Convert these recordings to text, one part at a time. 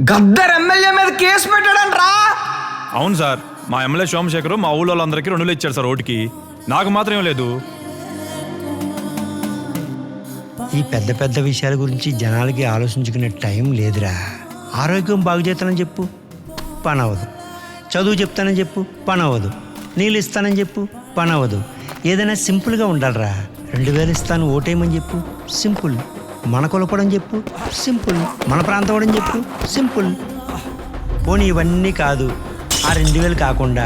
Gaddar MLA మీద case పెట్టాడంట్రా. అవును sir, మా ఎమ్మెల్యే సోమశేఖర్ మా ఊళ్ళో వాళ్ళందరికీ 2 ఇచ్చారు సార్ ఓటుకి, నాకు మాత్రం ఏం లేదు. ఈ పెద్ద పెద్ద విషయాల గురించి జనాలకి ఆలోచించుకునే టైం లేదురా. ఆరోగ్యం బాగు చేస్తానని చెప్పు, పని అవ్వదు. చదువు చెప్తానని చెప్పు, పని అవ్వదు. నీళ్ళు ఇస్తానని చెప్పు, పని అవ్వదు. ఏదైనా సింపుల్గా ఉండాలిరా. 2000 ఇస్తాను ఓటేయమని చెప్పు, సింపుల్. మన కొలపడని చెప్పు, సింపుల్. మన ప్రాంతం అవడం చెప్పు, సింపుల్. పోనీ ఇవన్నీ కాదు, ఆ 2000 కాకుండా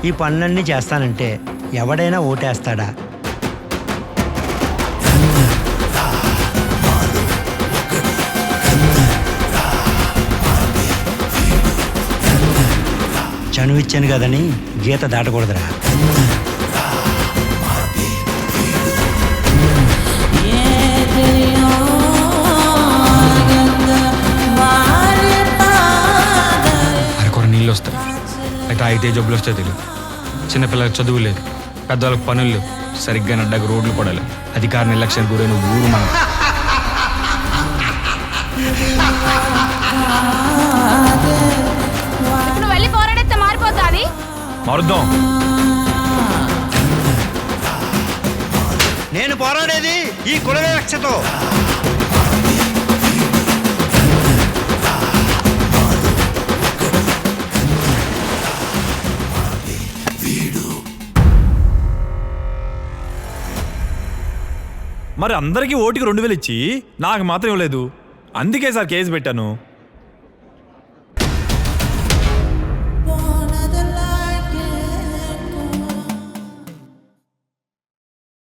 ఈ పనులన్నీ చేస్తానంటే ఎవడైనా ఓటేస్తాడా? చనువు ఇచ్చాను కదని గీత దాటకూడదురా. అరకొర నీళ్ళు వస్తాయి, అయితే అయితే జబ్బులు వస్తాయి తెలియదు. చిన్నపిల్లలకు చదువు లేదు, పెద్దవాళ్ళకి పనులు లేవు, సరిగ్గా నడ్డకు రోడ్లు పడాలి. అధికార నిర్లక్ష్యానికి గురైన ఊరు మనం. ఇప్పుడు వెళ్ళి పోరాడితే మారిపోతా అది మారుద్దాం. నేను పోరాడేది ఈ కుల వివక్షతో. మరి అందరికీ ఓటుకి 2000 ఇచ్చి నాకు మాత్రం ఇవ్వలేదు, అందుకే సార్ కేసు పెట్టాను.